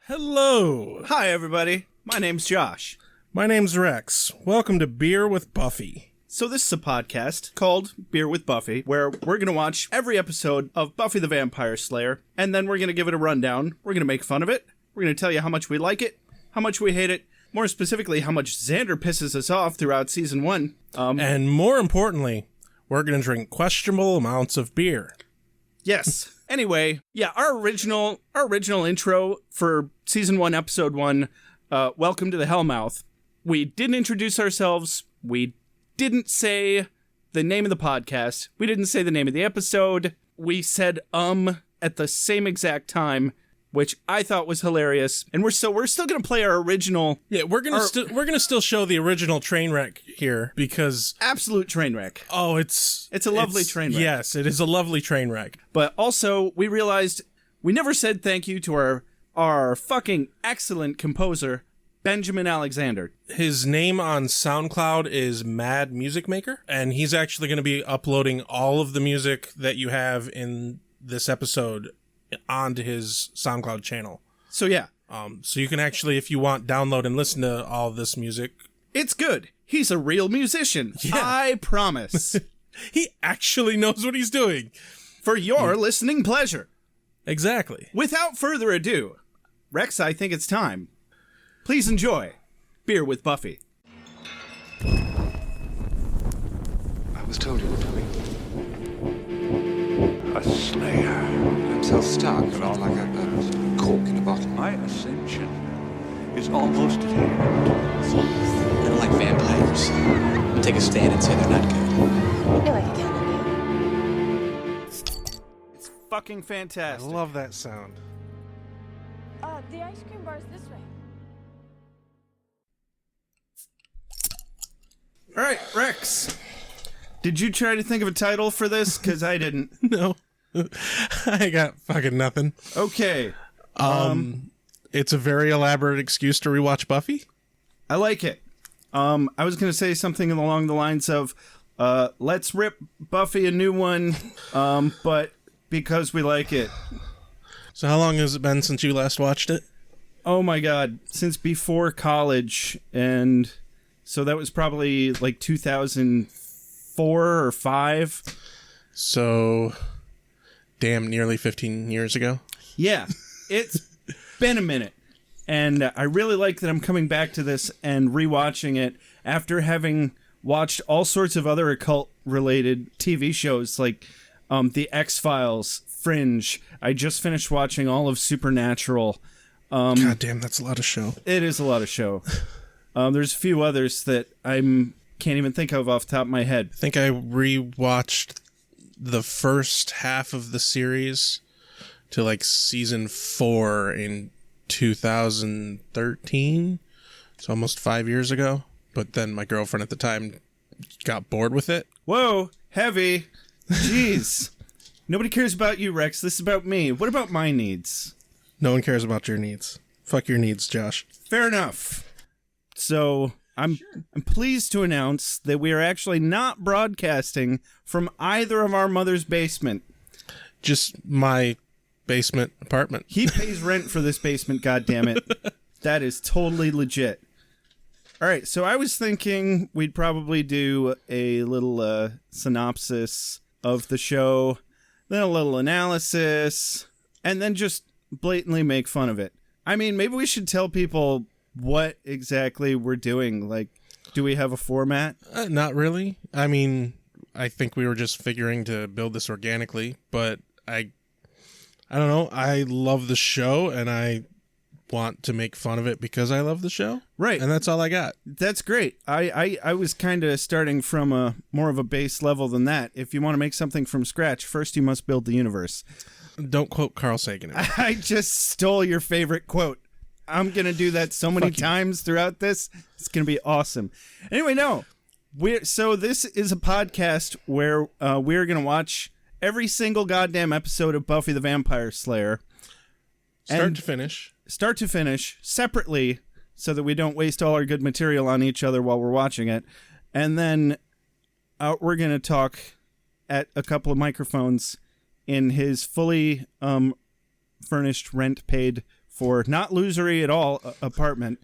Hello. Hi, everybody. My name's Josh. My name's Rex. Welcome to Beer with Buffy. So this is a podcast called Beer with Buffy, where we're going to watch every episode of Buffy the Vampire Slayer, and then we're going to give it a rundown. We're going to make fun of it. We're going to tell you how much we like it, how much we hate it, more specifically, how much Xander pisses us off throughout Season 1. And more importantly, we're going to drink questionable amounts of beer. Yes. Anyway, yeah, our original intro for Season 1, Episode 1, Welcome to the Hellmouth. We didn't introduce ourselves. We didn't say the name of the podcast. We didn't say the name of the episode. We said at the same exact time, which I thought was hilarious. And we're still going to play our original. Yeah, we're going to still show the original train wreck here because absolute train wreck. Oh, it's a lovely train wreck. Yes, it is a lovely train wreck. But also, we realized we never said thank you to our fucking excellent composer, Benjamin Alexander. His name on SoundCloud is Mad Music Maker, and he's actually going to be uploading all of the music that you have in this episode onto his SoundCloud channel. So yeah. So you can actually, if you want, download and listen to all this music. It's good. He's a real musician. Yeah. I promise. He actually knows what he's doing. For your listening pleasure. Exactly. Without further ado, Rex, I think it's time. Please enjoy Beer with Buffy. I was told you were coming. A slayer. I'm so stuck. Felt like a cork in a bottle. My ascension is almost at hand. Jeez. I don't like vampires. I'll take a stand and say they're not good. I feel like a cat. It's fucking fantastic. I love that sound. The ice cream bar's this way. All right, Rex. Did you try to think of a title for this? Because I didn't. No. I got fucking nothing. Okay. It's a very elaborate excuse to rewatch Buffy. I like it. I was going to say something along the lines of, let's rip Buffy a new one, but because we like it. So how long has it been since you last watched it? Oh my God, since before college, and so that was probably like 2004 or 5. So, damn, nearly 15 years ago. Yeah, it's been a minute. And I really like that I'm coming back to this and rewatching it after having watched all sorts of other occult-related TV shows like The X-Files, Fringe. I just finished watching all of Supernatural. God damn, that's a lot of show. It is a lot of show. There's a few others that I can't even think of off the top of my head. I think I rewatched the first half of the series to like season 4 in 2013. It's almost 5 years ago. But then my girlfriend at the time got bored with it. Whoa, heavy. Jeez. Nobody cares about you, Rex. This is about me. What about my needs? No one cares about your needs. Fuck your needs, Josh. Fair enough. So I'm pleased to announce that we are actually not broadcasting from either of our mother's basement. Just my basement apartment. He pays rent for this basement, goddammit. That is totally legit. All right, so I was thinking we'd probably do a little synopsis of the show, then a little analysis, and then just blatantly make fun of it. I mean, maybe we should tell people what exactly we're doing. Like, do we have a format? Not really. I mean, I think we were just figuring to build this organically, but I don't know. I love the show, and I want to make fun of it because I love the show. Right. And that's all I got. That's great. I was kind of starting from a more of a base level than that. If you want to make something from scratch, first you must build the universe. Don't quote Carl Sagan. I just stole your favorite quote. I'm going to do that so many times throughout this. It's going to be awesome. Anyway, no. So this is a podcast where we're going to watch every single goddamn episode of Buffy the Vampire Slayer. Start to finish, separately, so that we don't waste all our good material on each other while we're watching it. And then we're going to talk at a couple of microphones in his fully furnished, rent paid for, not losery at all, apartment.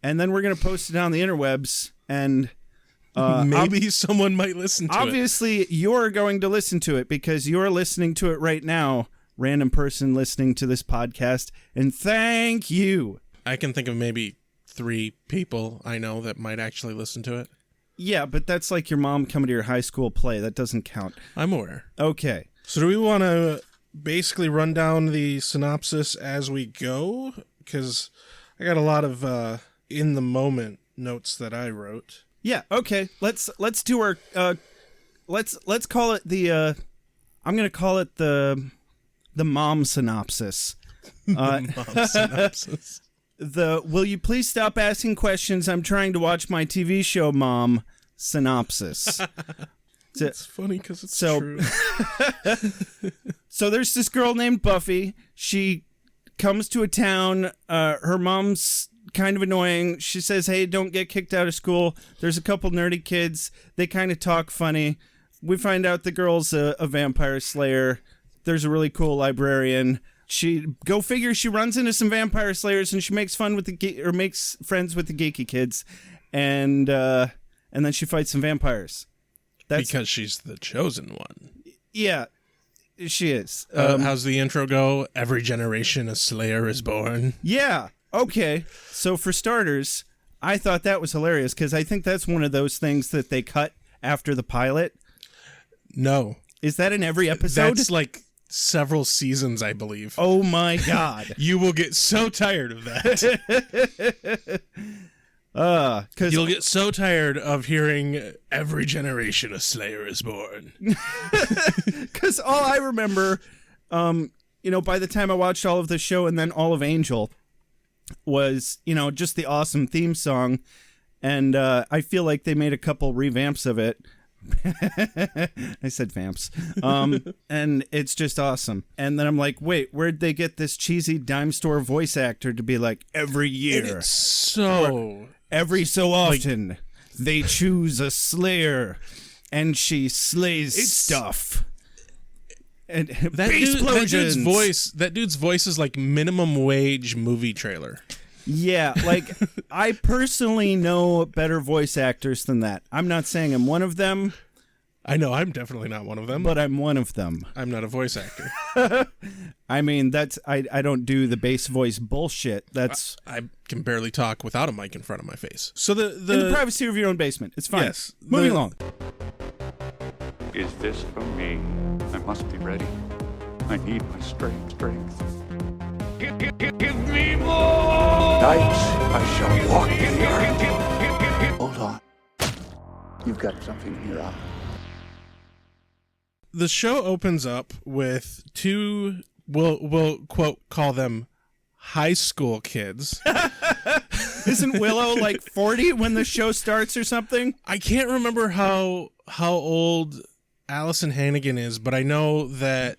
And then we're going to post it on the interwebs, and maybe someone might listen to it. Obviously, you're going to listen to it because you're listening to it right now, random person listening to this podcast, and thank you. I can think of maybe 3 people I know that might actually listen to it. Yeah, but that's like your mom coming to your high school play. That doesn't count. I'm aware. Okay. So do we want to basically run down the synopsis as we go? Because I got a lot of in the moment notes that I wrote. Yeah. Okay. Let's do our let's call it the I'm gonna call it the mom synopsis. Mom synopsis. The will you please stop asking questions? I'm trying to watch my TV show, Mom synopsis. It's funny because it's so, true. So there's this girl named Buffy. She comes to a town. Her mom's kind of annoying. She says, hey, don't get kicked out of school. There's a couple nerdy kids. They kind of talk funny. We find out the girl's a vampire slayer. There's a really cool librarian. Go figure, she runs into some vampire slayers and she makes friends with the geeky kids, and then she fights some vampires. That's because she's the chosen one. Yeah, she is. How's the intro go? Every generation a slayer is born. Yeah. Okay. So for starters, I thought that was hilarious because I think that's one of those things that they cut after the pilot. No. Is that in every episode? That's like several seasons, I believe. Oh my God. You will get so tired of that. Cause You'll get so tired of hearing every generation a slayer is born. Because all I remember, by the time I watched all of the show and then all of Angel was, just the awesome theme song. And I feel like they made a couple revamps of it. I said vamps. And it's just awesome. And then I'm like, wait, where'd they get this cheesy dime store voice actor to be like every year? It's so... Every so often, they choose a slayer, and she slays stuff. And that dude's voice is like minimum wage movie trailer. Yeah, like I personally know better voice actors than that. I'm not saying I'm one of them. I know I'm definitely not one of them. But I'm one of them. I'm not a voice actor. I mean, I don't do the bass voice bullshit. That's I can barely talk without a mic in front of my face. So in the privacy of your own basement. It's fine. Yes. Moving along. Is this for me? I must be ready. I need my strength. Give me more! Night I shall walk the earth. Hold on. You've got something in your eye. The show opens up with 2, we'll quote, call them high school kids. Isn't Willow like 40 when the show starts or something? I can't remember how old Allison Hannigan is, but I know that...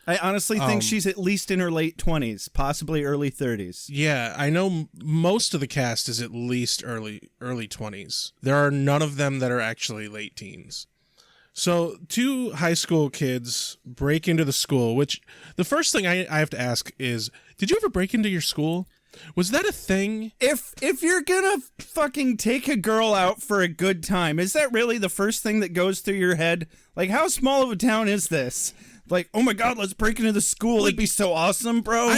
I honestly think she's at least in her late 20s, possibly early 30s. Yeah, I know most of the cast is at least early 20s. There are none of them that are actually late teens. So 2 high school kids break into the school, which the first thing I have to ask is, did you ever break into your school? Was that a thing? If you're gonna fucking take a girl out for a good time, is that really the first thing that goes through your head? Like, how small of a town is this? Like, oh my God, let's break into the school. It'd be so awesome, bro.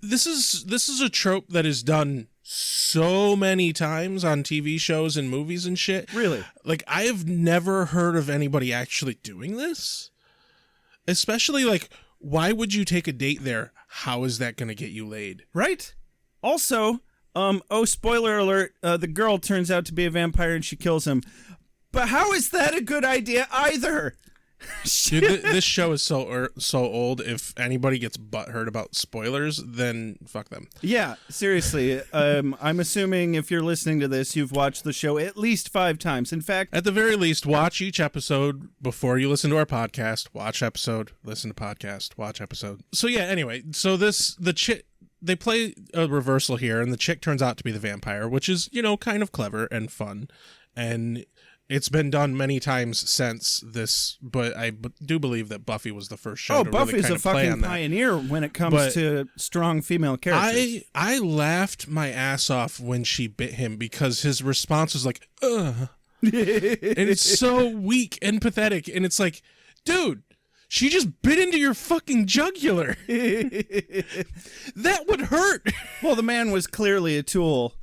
This is a trope that is done so many times on TV shows and movies and shit. Really? Like, I have never heard of anybody actually doing this. Especially, like, why would you take a date there? How is that going to get you laid? Right? Also, spoiler alert, the girl turns out to be a vampire and she kills him. But how is that a good idea either? Dude, this show is so old. If anybody gets butthurt about spoilers, then fuck them. Yeah, seriously. I'm assuming if you're listening to this, you've watched the show at least 5 times. In fact, at the very least, watch each episode before you listen to our podcast. Watch episode, listen to podcast, watch episode. So yeah, anyway, so the chick, they play a reversal here, and the chick turns out to be the vampire, which is, kind of clever and fun. And it's been done many times since this, but I do believe that Buffy was the first show to Buffy's really kind a of play on fucking that. pioneer when it comes But to strong female characters. I laughed my ass off when she bit him because his response was like, ugh. And it's so weak and pathetic. And it's like, dude, she just bit into your fucking jugular. That would hurt. Well, the man was clearly a tool.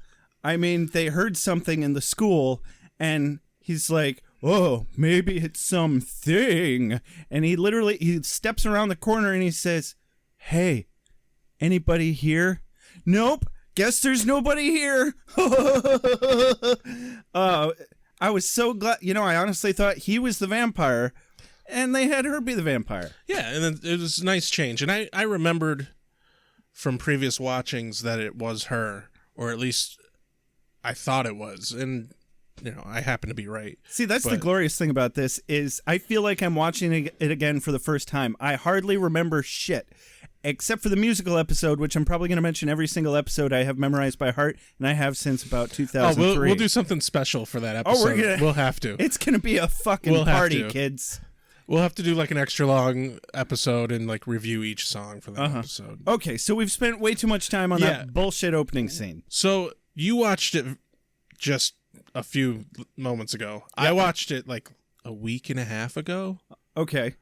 I mean, they heard something in the school, and he's like, oh, maybe it's something. And he steps around the corner and he says, hey, anybody here? Nope. Guess there's nobody here. I was so glad. I honestly thought he was the vampire, and they had her be the vampire. Yeah, and then it was a nice change. And I remembered from previous watchings that it was her, or at least I thought it was. And, I happen to be right. See, that's the glorious thing about this is I feel like I'm watching it again for the first time. I hardly remember shit, except for the musical episode, which I'm probably going to mention every single episode I have memorized by heart, and I have since about 2003. We'll do something special for that episode. We'll have to. It's going to be a fucking party, kids. We'll have to do like an extra long episode and like review each song for that episode. Okay, so we've spent way too much time on that bullshit opening scene. So you watched it just a few moments ago. Yep. I watched it like a week and a half ago. Okay.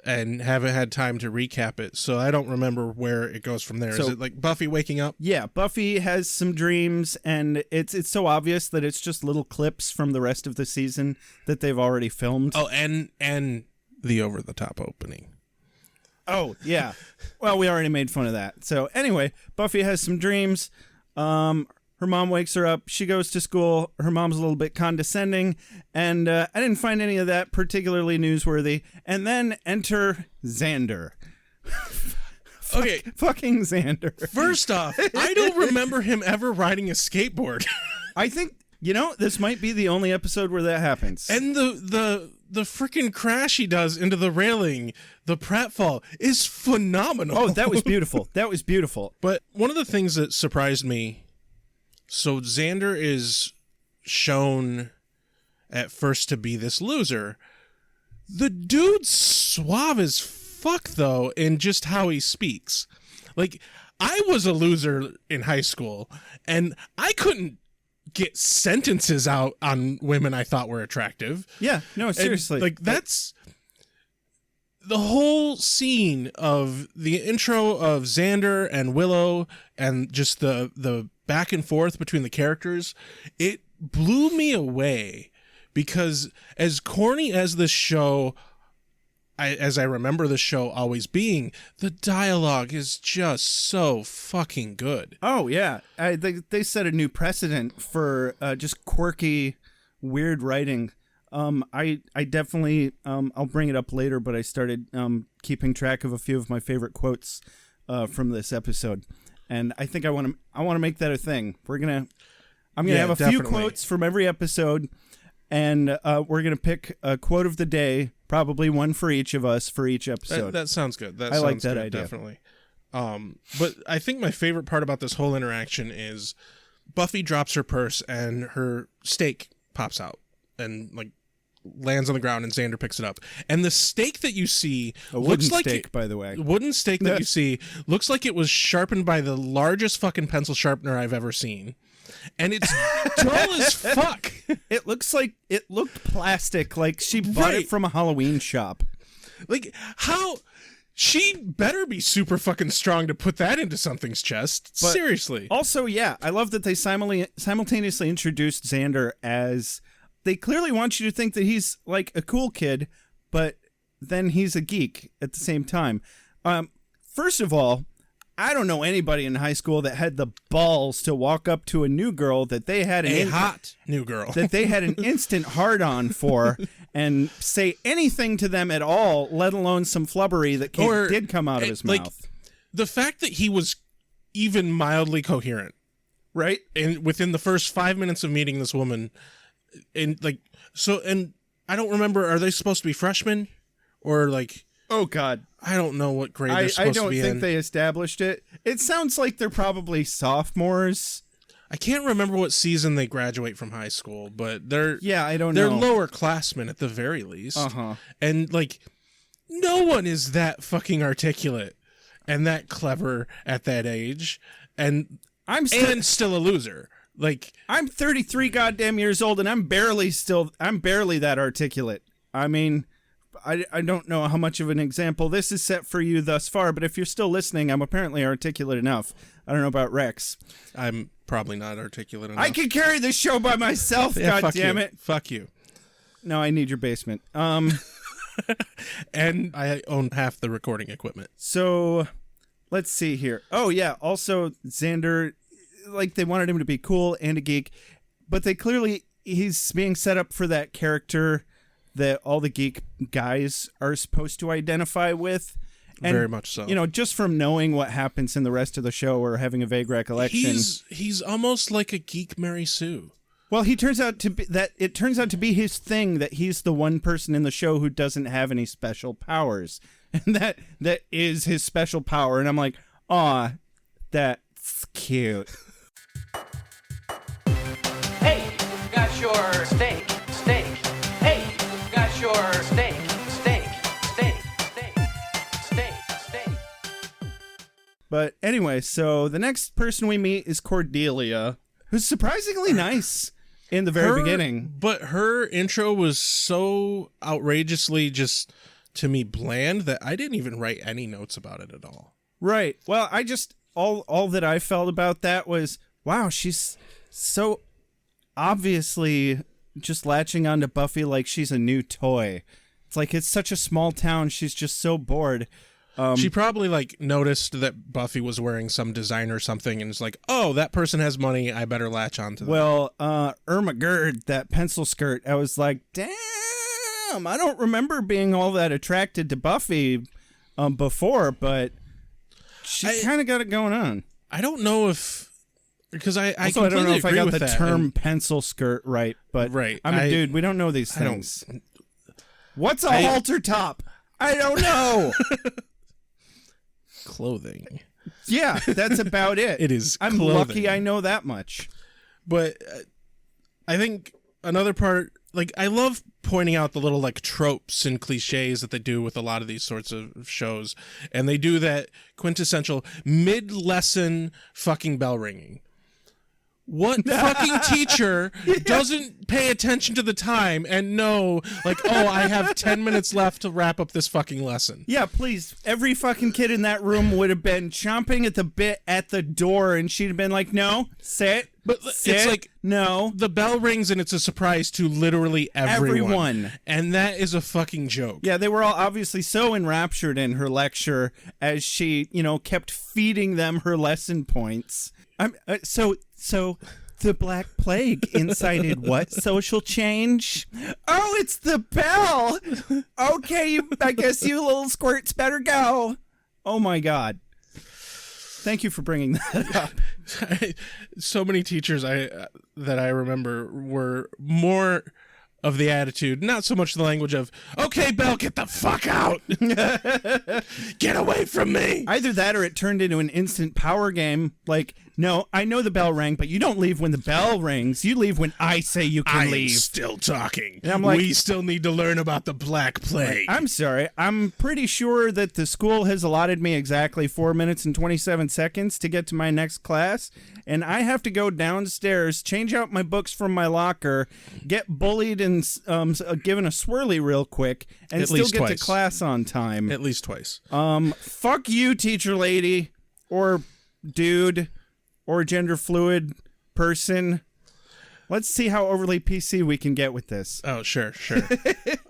And haven't had time to recap it, so I don't remember where it goes from there. Is it like Buffy waking up? Yeah, Buffy has some dreams, and it's so obvious that it's just little clips from the rest of the season that they've already filmed. Oh, and the over-the-top opening. Oh, yeah. Well, we already made fun of that. So anyway, Buffy has some dreams. Her mom wakes her up. She goes to school. Her mom's a little bit condescending, and I didn't find any of that particularly newsworthy. And then enter Xander. Okay. Fucking Xander. First off, I don't remember him ever riding a skateboard. I think, this might be the only episode where that happens. And the freaking crash he does into the railing, the pratfall, is phenomenal. Oh, that was beautiful. That was beautiful. But one of the things that surprised me, so Xander is shown at first to be this loser. The dude's suave as fuck, though, in just how he speaks. Like, I was a loser in high school, and I couldn't get sentences out on women I thought were attractive. Yeah, no, seriously. And, that's the whole scene of the intro of Xander and Willow and just the back and forth between the characters. It blew me away because as corny as this show, as I remember the show always being, the dialogue is just so fucking good. Oh, yeah. They set a new precedent for just quirky, weird writing. I definitely, I'll bring it up later, but I started keeping track of a few of my favorite quotes from this episode. And I think I want to make that a thing. I'm gonna have a few quotes from every episode, and we're gonna pick a quote of the day, probably one for each of us for each episode. That sounds good. I like that idea. Definitely. But I think my favorite part about this whole interaction is Buffy drops her purse and her steak pops out and lands on the ground, and Xander picks it up. And the steak that you see looks like steak, by the way. Wooden steak that you see looks like it was sharpened by the largest fucking pencil sharpener I've ever seen. And it's dull as fuck. It looked plastic, like she bought it from a Halloween shop. Like, how? She better be super fucking strong to put that into something's chest. But seriously. Also, yeah, I love that they simultaneously introduced Xander as... They clearly want you to think that he's like a cool kid, but then he's a geek at the same time. First of all, I don't know anybody in high school that had the balls to walk up to a new girl that they had hot new girl that they had an instant hard-on for and say anything to them at all, let alone some flubbery that did come out of his mouth. The fact that he was even mildly coherent, right? And within the first 5 minutes of meeting this woman... And I don't remember, are they supposed to be freshmen or oh god, I don't know what grade they're supposed to be in. I don't think they established it. It sounds like they're probably sophomores. I can't remember what season they graduate from high school, but they're I don't they're know. lower classmen at the very least. Uh-huh. And like no one is that fucking articulate and that clever at that age, and still a loser. Like I'm 33 goddamn years old, and I'm barely that articulate. I mean, I don't know how much of an example this is set for you thus far, but if you're still listening, I'm apparently articulate enough. I don't know about Rex. I'm probably not articulate enough. I can carry this show by myself. Yeah, God damn it! Fuck you. No, I need your basement. And I own half the recording equipment. So, let's see here. Oh yeah. Also, Xander, like they wanted him to be cool and a geek, but he's being set up for that character that all the geek guys are supposed to identify with. And, very much so. You know, just from knowing what happens in the rest of the show or having a vague recollection. He's almost like a geek Mary Sue. Well, it turns out to be his thing that he's the one person in the show who doesn't have any special powers. And that is his special power. And I'm like, aw, that's cute. Hey, got your steak. Hey, got your steak. But anyway, so the next person we meet is Cordelia, who's surprisingly nice in the very beginning. But her intro was so outrageously just, to me, bland that I didn't even write any notes about it at all. Right. Well, I just, all that I felt about that was, wow, she's so obviously just latching onto Buffy like she's a new toy. It's like it's such a small town. She's just so bored. She probably like noticed that Buffy was wearing some design or something and is like, oh, that person has money. I better latch onto them. Well, Irma Gerd, that pencil skirt, I was like, damn, I don't remember being all that attracted to Buffy before, but she kind of got it going on. I don't know if, because I also, I don't know if I got the that. term pencil skirt right, but right. I mean, dude, we don't know these things. What's a halter top? I don't know. Clothing. Yeah, that's about it. It is I'm clothing. lucky I know that much. But I think another part, like, I love pointing out the little, like, tropes and cliches that they do with a lot of these sorts of shows. And they do that quintessential mid-lesson fucking bell ringing. What fucking teacher doesn't pay attention to the time and know, like, oh, I have 10 minutes left to wrap up this fucking lesson? Yeah, please. Every fucking kid in that room would have been chomping at the bit at the door, and she'd have been like, no, sit. But sit, it's like, no. The bell rings and it's a surprise to literally everyone. And that is a fucking joke. Yeah, they were all obviously so enraptured in her lecture as she, kept feeding them her lesson points. So the Black Plague incited what social change? Oh, it's the bell. Okay, I guess you little squirts better go. Oh my God. Thank you for bringing that up. So many teachers that I remember were more of the attitude, not so much the language of, okay, Belle, get the fuck out. Get away from me. Either that or it turned into an instant power game. Like, no, I know the bell rang, but you don't leave when the bell rings. You leave when I say you can leave. I'm still talking. And I'm like, we still need to learn about the Black Plague. I'm sorry. I'm pretty sure that the school has allotted me exactly 4 minutes and 27 seconds to get to my next class, and I have to go downstairs, change out my books from my locker, get bullied and given a swirly real quick, and At still least get twice. to class on time. At least twice. Fuck you, teacher lady, or dude, or gender fluid person. Let's see how overly PC we can get with this. Oh, sure.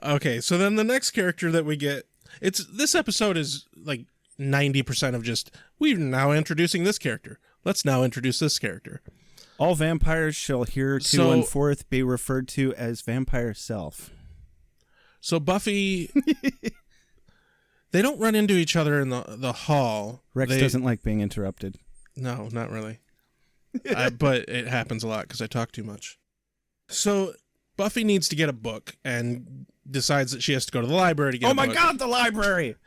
Okay, so then the next character that we get, this episode is like 90% of just, we're now introducing this character. Let's now introduce this character. All vampires shall hereto be referred to as vampire self. So Buffy, they don't run into each other in the hall. Rex doesn't like being interrupted. No, not really. But it happens a lot because I talk too much. So Buffy needs to get a book and decides that she has to go to the library to get a book. Oh my God, the library!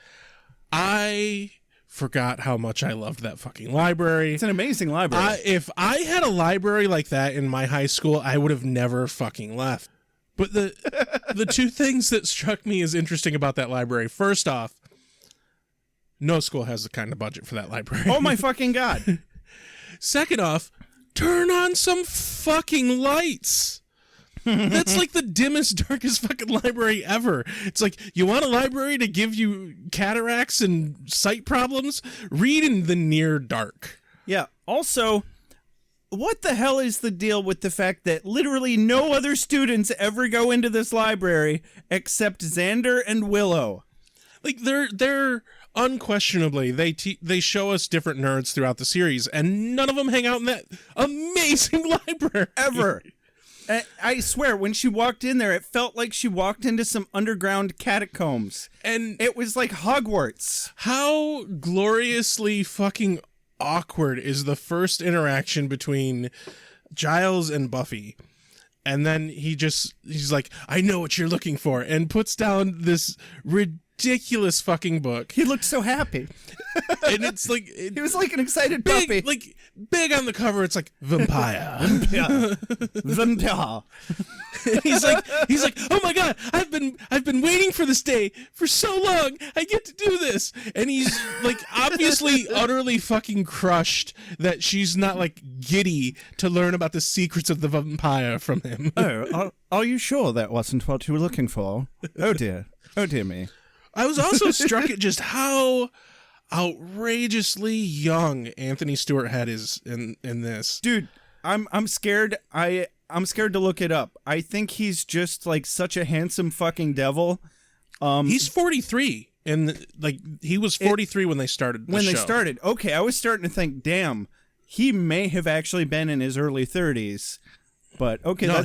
I forgot how much I loved that fucking library. It's an amazing library. If I had a library like that in my high school, I would have never fucking left. But the two things that struck me as interesting about that library, first off, no school has the kind of budget for that library. Oh my fucking God. Second off, turn on some fucking lights. That's like the dimmest, darkest fucking library ever. It's like, you want a library to give you cataracts and sight problems? Read in the near dark. Yeah. Also, what the hell is the deal with the fact that literally no other students ever go into this library except Xander and Willow? Like, they're unquestionably, they show us different nerds throughout the series, and none of them hang out in that amazing library. Ever. I swear, when she walked in there, it felt like she walked into some underground catacombs. And it was like Hogwarts. How gloriously fucking awkward is the first interaction between Giles and Buffy. And then he's like, I know what you're looking for, and puts down this ridiculous fucking book. He looked so happy. And it's like... He was like an excited big, puppy. Like, big on the cover, it's like, vampire. Vampire. he's like, oh my God, I've been waiting for this day for so long. I get to do this. And he's like, obviously utterly fucking crushed that she's not like giddy to learn about the secrets of the vampire from him. Oh, are you sure that wasn't what you were looking for? Oh dear me. I was also struck at just how outrageously young Anthony Stewart Head is in this. Dude, I'm scared. I'm scared to look it up. I think he's just like such a handsome fucking devil. He's 43, and like he was 43 when they started. They started. Okay, I was starting to think, damn, he may have actually been in his early 30s. But okay, no,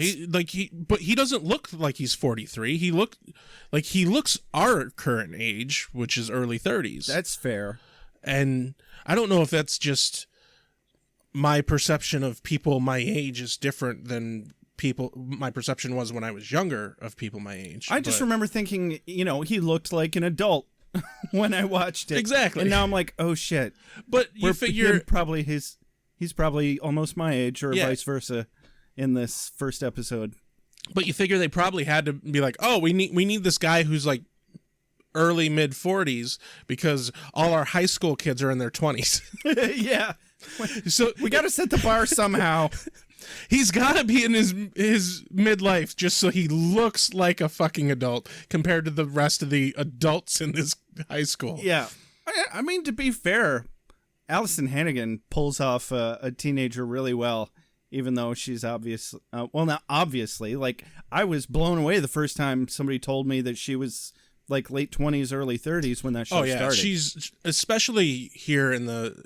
but he doesn't look like he's 43. He looks our current age, which is early 30s. That's fair. And I don't know if that's just my perception of people my age is different than my perception was when I was younger of people my age. I just remember thinking, he looked like an adult when I watched it. Exactly. And now I'm like, oh shit. But you figure he's probably almost my age or vice versa in this first episode. But you figure they probably had to be like, oh, we need this guy who's like early mid 40s because all our high school kids are in their 20s. Yeah. So we got to set the bar somehow. He's got to be in his midlife just so he looks like a fucking adult compared to the rest of the adults in this high school. Yeah. I mean, to be fair, Allison Hannigan pulls off a teenager really well, even though she's obviously, like, I was blown away the first time somebody told me that she was like late 20s, early 30s when that show started. She's, especially here in the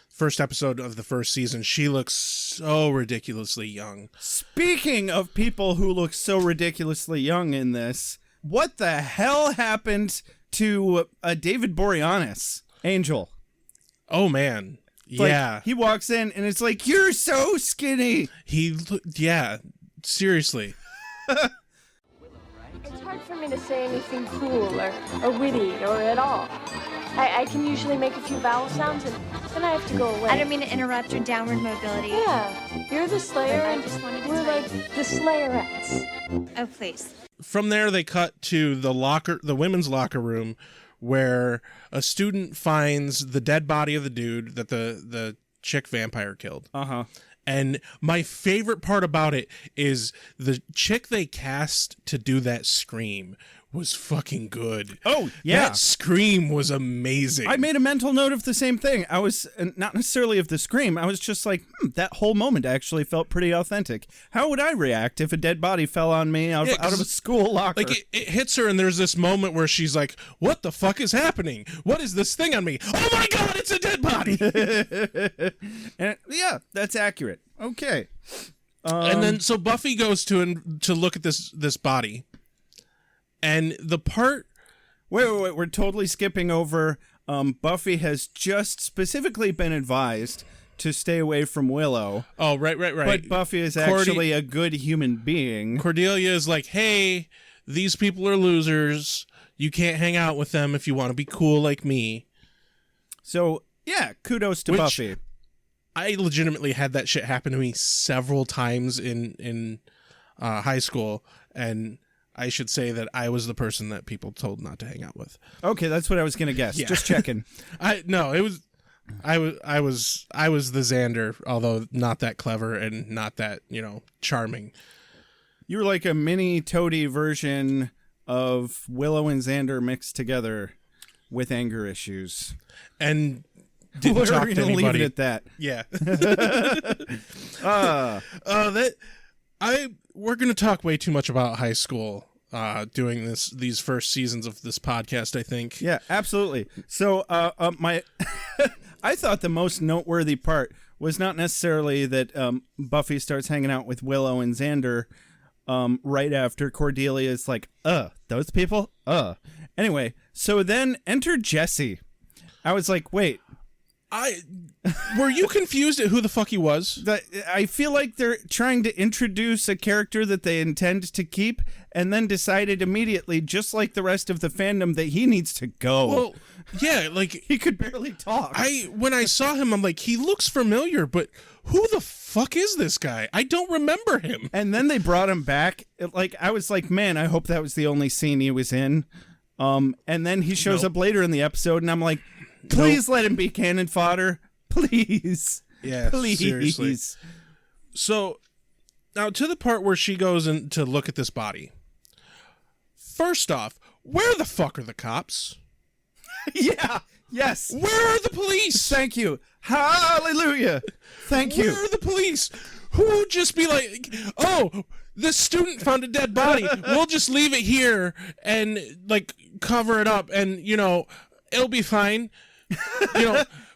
first episode of the first season, she looks so ridiculously young. Speaking of people who look so ridiculously young in this, what the hell happened to David Boreanaz, Angel? Oh, man. Yeah. Like, he walks in and it's like, you're so skinny. Seriously. It's hard for me to say anything cool or witty or at all. I can usually make a few vowel sounds and then I have to go away. I don't mean to interrupt your downward mobility. Yeah, you're the Slayer and we're like the Slayerettes. Oh, please. From there, they cut to the women's locker room, where a student finds the dead body of the dude that the chick vampire killed. Uh-huh. And my favorite part about it is the chick they cast to do that scream was fucking good. Oh, yeah. That scream was amazing. I made a mental note of the same thing. I was not necessarily of the scream. I was just like, that whole moment actually felt pretty authentic. How would I react if a dead body fell on me out of a school locker? Like, it hits her, and there's this moment where she's like, what the fuck is happening? What is this thing on me? Oh my God, it's a dead body! And yeah, that's accurate. Okay. And then, so Buffy goes to look at this body. And the part... Wait, we're totally skipping over. Buffy has just specifically been advised to stay away from Willow. Oh, right. But Buffy is actually a good human being. Cordelia is like, hey, these people are losers. You can't hang out with them if you want to be cool like me. So, yeah, kudos to Which- Buffy. I legitimately had that shit happen to me several times in high school, and I should say that I was the person that people told not to hang out with. Okay, that's what I was going to guess. Yeah. Just checking. I was the Xander, although not that clever and not that, charming. You were like a mini Toady version of Willow and Xander mixed together with anger issues. And didn't We're talk to gonna anybody. leave it at that. Yeah. We're going to talk way too much about high school doing these first seasons of this podcast, I think. Yeah, absolutely. So I thought the most noteworthy part was not necessarily that Buffy starts hanging out with Willow and Xander right after Cordelia is like, those people? Anyway, so then enter Jesse. I was like, wait. Were you confused at who the fuck he was? I feel like they're trying to introduce a character that they intend to keep and then decided immediately, just like the rest of the fandom, that he needs to go. Well, yeah, like he could barely talk. When I saw him, I'm like, he looks familiar, but who the fuck is this guy? I don't remember him. And then they brought him back. I was like, man, I hope that was the only scene he was in. And then he shows up later in the episode, and I'm like, please let him be cannon fodder. Please. Yeah, please. Seriously. So, now to the part where she goes in to look at this body. First off, where the fuck are the cops? Yeah. Yes. Where are the police? Thank you. Hallelujah. Thank you. Where are the police? Who would just be like, oh, this student found a dead body. We'll just leave it here and cover it up and, it'll be fine.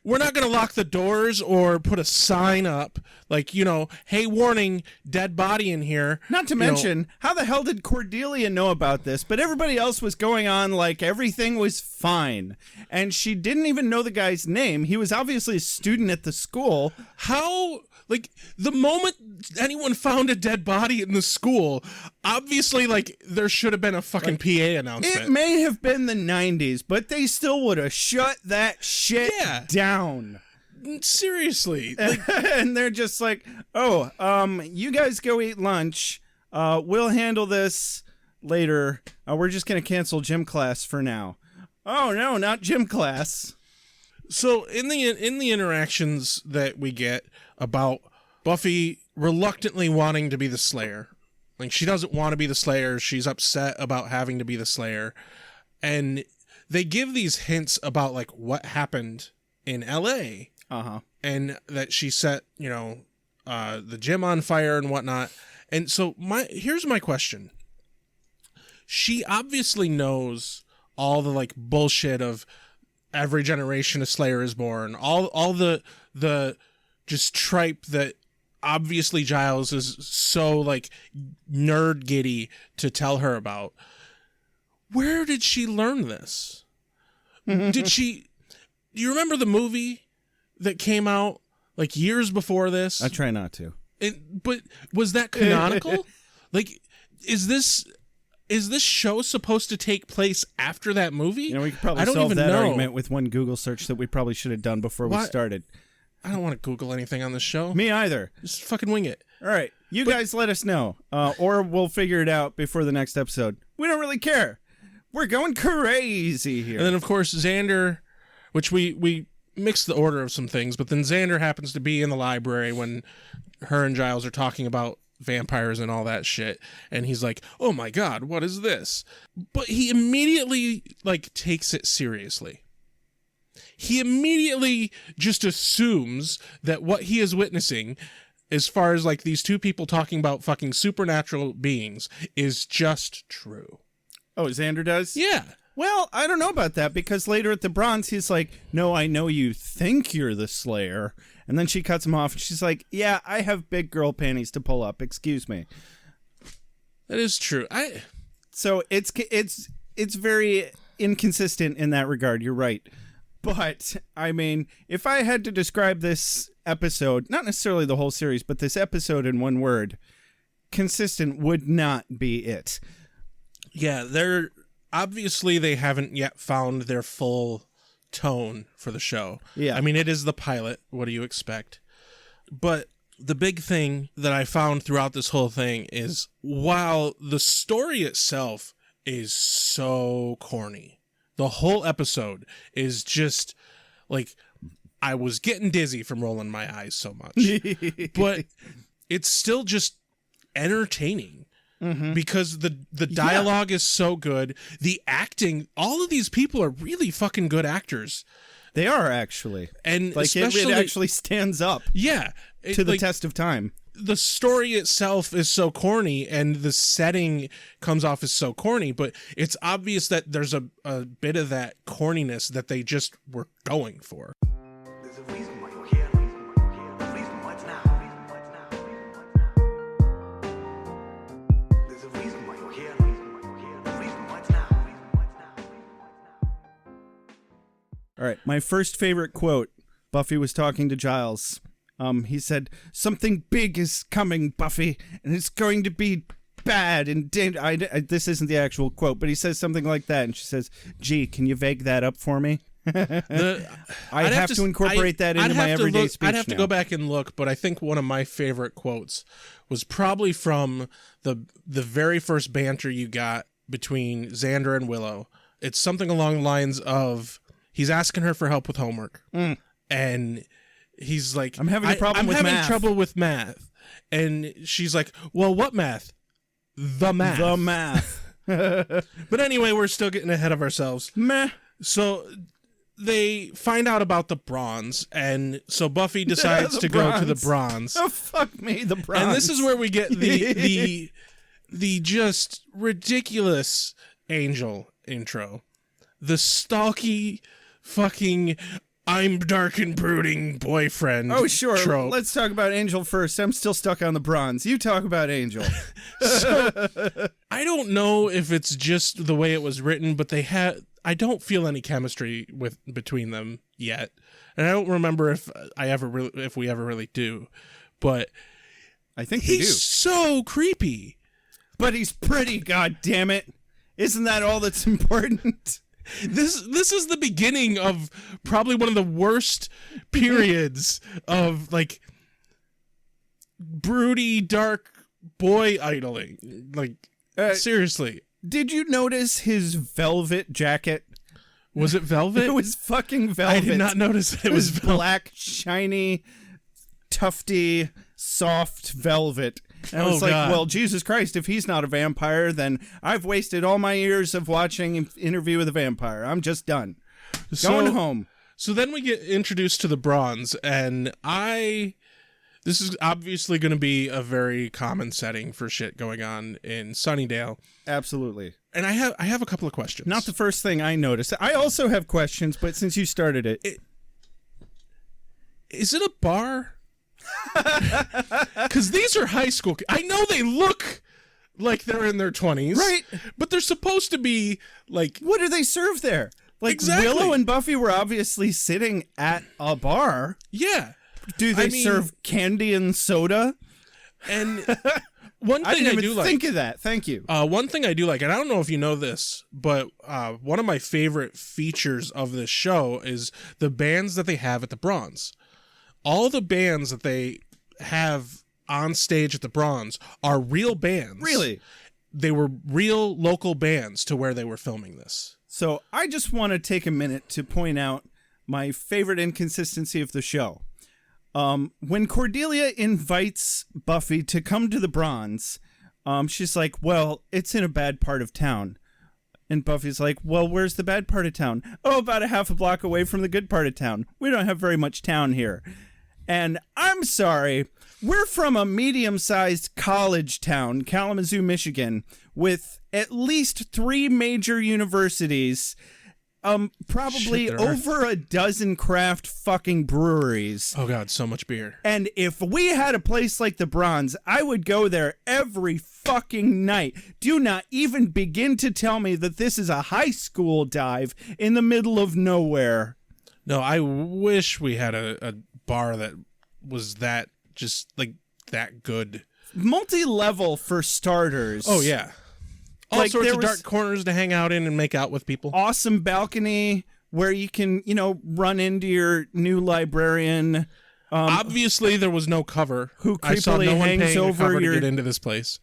We're not going to lock the doors or put a sign up hey, warning, dead body in here. Not to mention, how the hell did Cordelia know about this? But everybody else was going on like everything was fine. And she didn't even know the guy's name. He was obviously a student at the school. How... the moment anyone found a dead body in the school, obviously, there should have been a fucking PA announcement. It may have been the 90s, but they still would have shut that shit down. Seriously. And they're just like, you guys go eat lunch. We'll handle this later. We're just going to cancel gym class for now. Oh, no, not gym class. So in the interactions that we get about Buffy reluctantly wanting to be the Slayer, she doesn't want to be the Slayer, she's upset about having to be the Slayer, and they give these hints about what happened in LA, and that she set the gym on fire and whatnot. And so here's my question: she obviously knows all the bullshit of every generation a Slayer is born, all the just tripe that obviously Giles is so nerd giddy to tell her about. Where did she learn this? Do you remember the movie that came out years before this? I try not to. But was that canonical? Is this show supposed to take place after that movie? We could probably solve that argument with one Google search that we probably should have done before we started. I don't want to Google anything on this show. Me either. Just fucking wing it. All right. You guys let us know. Or we'll figure it out before the next episode. We don't really care. We're going crazy here. And then, of course, Xander, which we mixed the order of some things, but then Xander happens to be in the library when her and Giles are talking about vampires and all that shit, and he's like, oh my god, what is this? But he immediately takes it seriously. He immediately just assumes that what he is witnessing, as far as these two people talking about fucking supernatural beings, is just true. Oh, Xander does? Yeah. Well, I don't know about that, because later at the Bronze, he's like, no, I know you think you're the Slayer. And then she cuts him off, and she's like, yeah, I have big girl panties to pull up. Excuse me. That is true. So it's very inconsistent in that regard. You're right. But, I mean, if I had to describe this episode, not necessarily the whole series, but this episode in one word, consistent would not be it. Yeah, obviously they haven't yet found their full tone for the show. Yeah. I mean, it is the pilot. What do you expect? But the big thing that I found throughout this whole thing is while the story itself is so corny, the whole episode is just like, I was getting dizzy from rolling my eyes so much. But it's still just entertaining. Because the dialogue is so good. The acting, all of these people are really fucking good actors. They are, actually. And like, especially, it actually stands up yeah, to the test of time. The story itself is so corny, and the setting comes off as so corny, but it's obvious that there's a bit of that corniness that they just were going for. There's a reason why you're here. The reason why it's now. There's a reason why you're here. The reason why it's now. All right, my first favorite quote. Buffy was talking to Giles. He said, "Something big is coming, Buffy, and it's going to be bad and this isn't the actual quote, but he says something like that, and she says, "Gee, can you vague that up for me?" I have to incorporate that into my everyday speech. I'd have to go back and look, but I think one of my favorite quotes was probably from the very first banter you got between Xander and Willow. It's something along the lines of, he's asking her for help with homework, and he's like, I'm having a problem with I'm math. having trouble with math. And she's like, well, what math? The math. The math. But anyway, we're still getting ahead of ourselves. Meh. So they find out about the bronze, and so Buffy decides to go to the bronze. Oh, fuck me, the bronze. And this is where we get the just ridiculous Angel intro. The stalky fucking I'm dark and brooding boyfriend. Oh, sure. Trope. Let's talk about Angel first. I'm still stuck on the bronze. You talk about Angel. So, I don't know if it's just the way it was written, but I don't feel any chemistry between them yet. And I don't remember if we ever really do. But I think they do. He's so creepy. But he's pretty, goddammit. Isn't that all that's important? This is the beginning of probably one of the worst periods of like broody dark boy idling. Like seriously. Did you notice his velvet jacket? Was it velvet? It was fucking velvet. I did not notice it was velvet. Black, shiny, tufty, soft velvet. And I was like, God. well, Jesus Christ, if he's not a vampire, then I've wasted all my years of watching Interview with a Vampire. I'm just done. Going home. So then we get introduced to the bronze, and this is obviously going to be a very common setting for shit going on in Sunnydale. Absolutely. And I have a couple of questions. Not the first thing I noticed. I also have questions, but since you started it is it a bar? Because these are high school. I know they look like they're in their 20s, right? But they're supposed to be like. What do they serve there? Like exactly. Willow and Buffy were obviously sitting at a bar. Yeah. Do they serve candy and soda? And one thing I didn't do even like. Think of that. Thank you. One thing I do like, and I don't know if you know this, but one of my favorite features of this show is the bands that they have at the Bronze. All the bands that they have on stage at the Bronze are real bands. Really? They were real local bands to where they were filming this. So I just want to take a minute to point out my favorite inconsistency of the show. When Cordelia invites Buffy to come to the Bronze, she's like, well, it's in a bad part of town. And Buffy's like, well, where's the bad part of town? Oh, about a half a block away from the good part of town. We don't have very much town here. And I'm sorry, we're from a medium-sized college town, Kalamazoo, Michigan, with at least 3 major universities, probably over a dozen craft fucking breweries. Oh, God, so much beer. And if we had a place like the Bronze, I would go there every fucking night. Do not even begin to tell me that this is a high school dive in the middle of nowhere. No, I wish we had a bar that was that just like that good. Multi-level for starters. Oh yeah. All Like, sorts there of dark was corners to hang out in and make out with people. Awesome balcony where you can, run into your new librarian. Obviously, there was no cover. Who I saw creepily no one hangs paying over a cover your- to get into this place.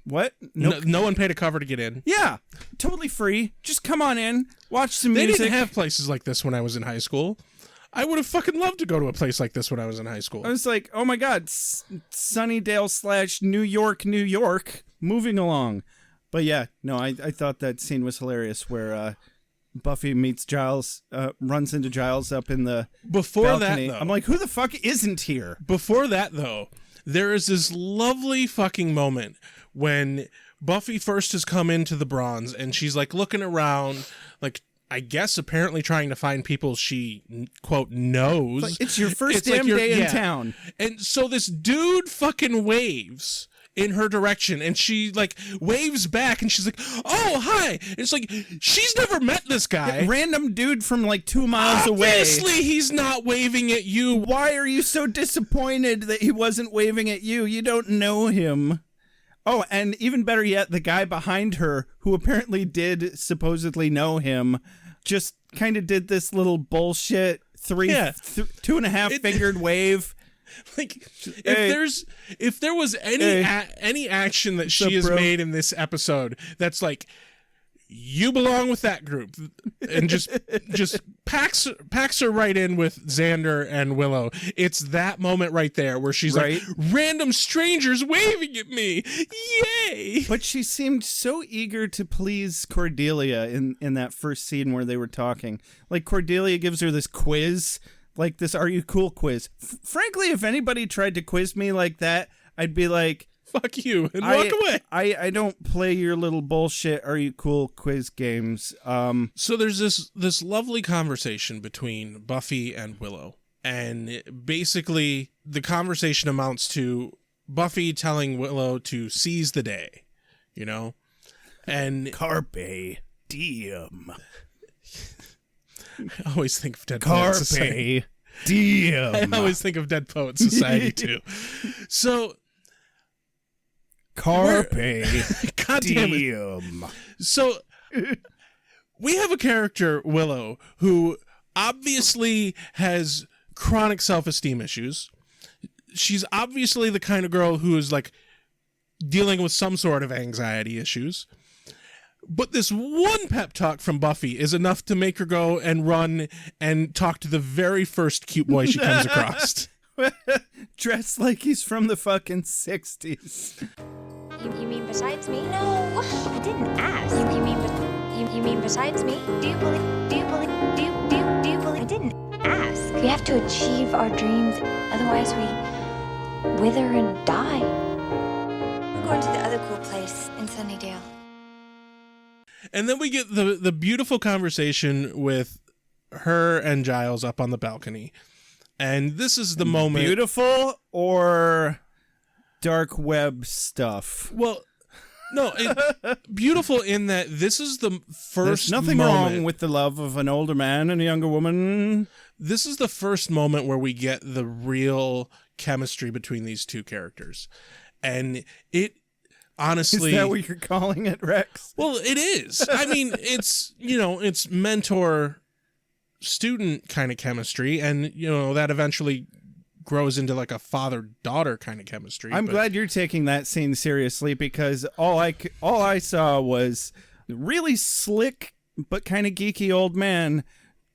What? No one paid a cover to get in. Yeah, totally free. Just come on in, watch some They music. didn't have places like this when I was in high school. I would have fucking loved to go to a place like this when I was in high school. I was like, oh my God, Sunnydale / New York, New York, moving along. But yeah, no, I thought that scene was hilarious where Buffy meets Giles, runs into Giles up in the balcony. Though, I'm like, who the fuck isn't here? Before that, though, there is this lovely fucking moment when Buffy first has come into the Bronze and she's like looking around, like, I guess apparently trying to find people she, quote, knows. It's your first damn day in town. And so this dude fucking waves in her direction and she like waves back and she's like, oh, hi. And it's like, she's never met this guy. Yeah, random dude from like 2 miles away. Obviously he's not waving at you. Why are you so disappointed that he wasn't waving at you? You don't know him. Oh, and even better yet, the guy behind her, who apparently did supposedly know him, just kind of did this little bullshit 2.5 fingered wave. Like, if there was any action that she has made in this episode that's like, you belong with that group, and just packs her right in with Xander and Willow. It's that moment right there where she's like, random strangers waving at me, yay! But she seemed so eager to please Cordelia in that first scene where they were talking. Like, Cordelia gives her this quiz, like this "Are you cool" quiz. Frankly, if anybody tried to quiz me like that, I'd be like, fuck you, and walk away. I don't play your little bullshit "Are you cool" quiz games. So there's this lovely conversation between Buffy and Willow, and basically the conversation amounts to Buffy telling Willow to seize the day, and Carpe diem. I always think of Dead Poets Society. Diem. I always think of Dead Poets Society too. So Carpe God damn it. diem. So we have a character, Willow, who obviously has chronic self-esteem issues. She's obviously the kind of girl who is like dealing with some sort of anxiety issues. But this one pep talk from Buffy is enough to make her go and run and talk to the very first cute boy she comes across. Dressed like he's from the fucking 60s. You mean besides me? No, I didn't ask. You mean besides me? Do you believe? I didn't ask. We have to achieve our dreams, otherwise we wither and die. We're going to the other cool place in Sunnydale. And then we get the beautiful conversation with her and Giles up on the balcony. And this is the moment. Beautiful or dark web stuff? Well, no, beautiful in that this is the first There's nothing moment. wrong with the love of an older man and a younger woman. This is the first moment where we get the real chemistry between these two characters. And it honestly... Is that what you're calling it, Rex? Well, it is. I mean, it's, it's mentor-student kind of chemistry, and, that eventually grows into like a father-daughter kind of chemistry. I'm glad you're taking that scene seriously, because all I saw was really slick but kind of geeky old man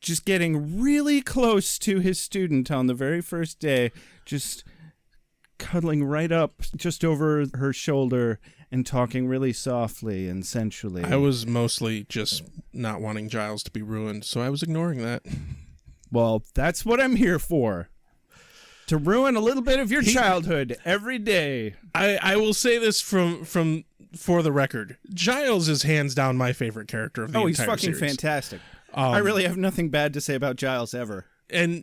just getting really close to his student on the very first day, just cuddling right up just over her shoulder and talking really softly and sensually. I was mostly just not wanting Giles to be ruined, so I was ignoring that. Well, that's what I'm here for. To ruin a little bit of your childhood every day. I will say this for the record. Giles is hands down my favorite character of the entire series. Oh, he's fucking fantastic. I really have nothing bad to say about Giles ever.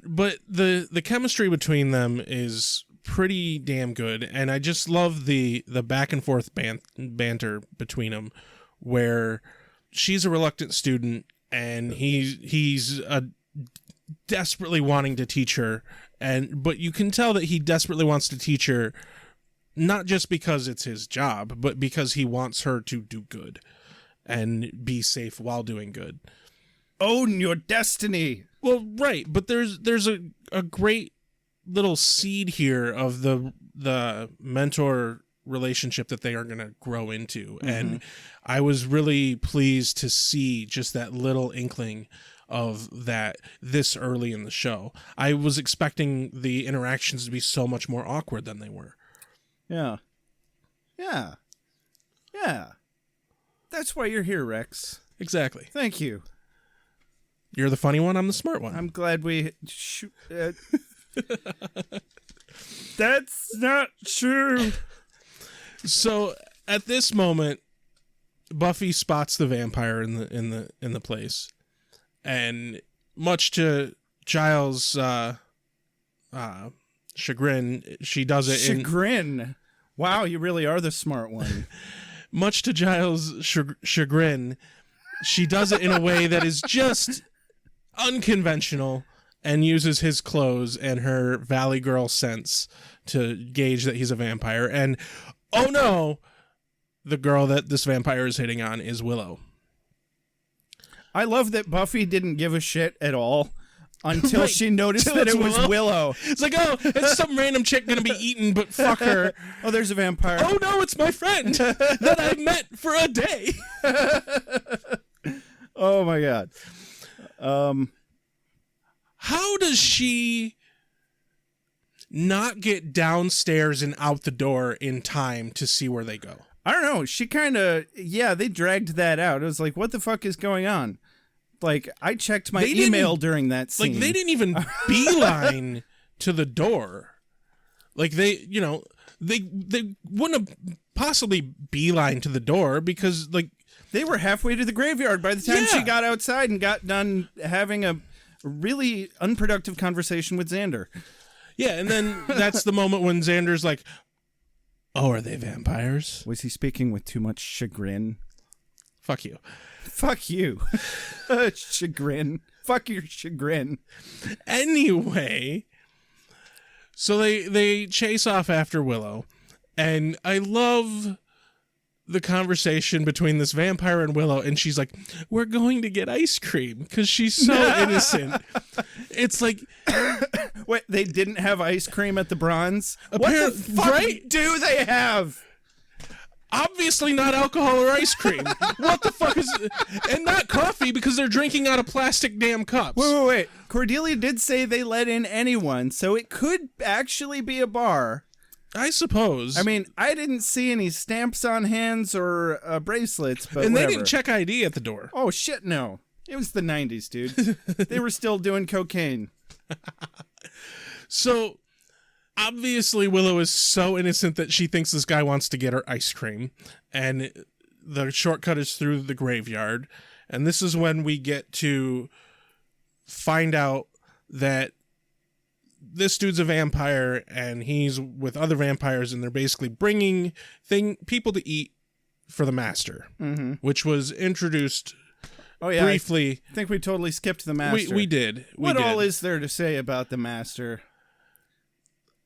But the chemistry between them is pretty damn good, and I just love the back and forth banter between them, where she's a reluctant student and he's desperately wanting to teach her, but you can tell that he desperately wants to teach her, not just because it's his job, but because he wants her to do good and be safe while doing good. own your destiny. Well, right, but there's a great little seed here of the mentor relationship that they are going to grow into, and I was really pleased to see just that little inkling of that this early in the show. I was expecting the interactions to be so much more awkward than they were. Yeah. That's why you're here, Rex. Exactly. Thank you. You're the funny one, I'm the smart one. I'm glad we... That's not true. So at this moment, Buffy spots the vampire in the place, and much to Giles' chagrin, she does it. Chagrin. Wow, you really are the smart one. Much to Giles' chagrin, she does it in a way that is just unconventional and uses his clothes and her Valley Girl sense to gauge that he's a vampire. And oh no, the girl that this vampire is hitting on is Willow. I love that Buffy didn't give a shit at all until Right, she noticed till that it's it was Willow. It's like, oh, it's some random chick gonna be eaten, but fuck her. Oh, there's a vampire. Oh no, it's my friend that I met for a day. Oh my god. How does she not get downstairs and out the door in time to see where they go? I don't know. She kind of, they dragged that out. It was like, what the fuck is going on? Like, I checked my email during that scene. Like, they didn't even beeline to the door. Like, they wouldn't have possibly beeline to the door because, like... They were halfway to the graveyard by the time Yeah. she got outside and got done having a really unproductive conversation with Xander. Yeah, and then that's the moment when Xander's like, oh, are they vampires? Was he speaking with too much chagrin? Fuck you. Fuck you. Chagrin. Fuck your chagrin. Anyway, so they chase off after Willow, and I love the conversation between this vampire and Willow, and she's like, we're going to get ice cream, because she's so innocent. It's like... Wait, they didn't have ice cream at the Bronze? What the Apparent- fuck right? do they have? Obviously not alcohol or ice cream. What the fuck is... And not coffee, because they're drinking out of plastic damn cups. Wait. Cordelia did say they let in anyone, so it could actually be a bar. I suppose. I mean, I didn't see any stamps on hands or bracelets, but and whatever. they didn't check ID at the door. Oh, shit, no. It was the 90s, dude. They were still doing cocaine. So, obviously, Willow is so innocent that she thinks this guy wants to get her ice cream. And the shortcut is through the graveyard. And this is when we get to find out that this dude's a vampire and he's with other vampires, and they're basically bringing people to eat for the master, which was introduced briefly. I think we totally skipped the master. We did. What all is there to say about the master?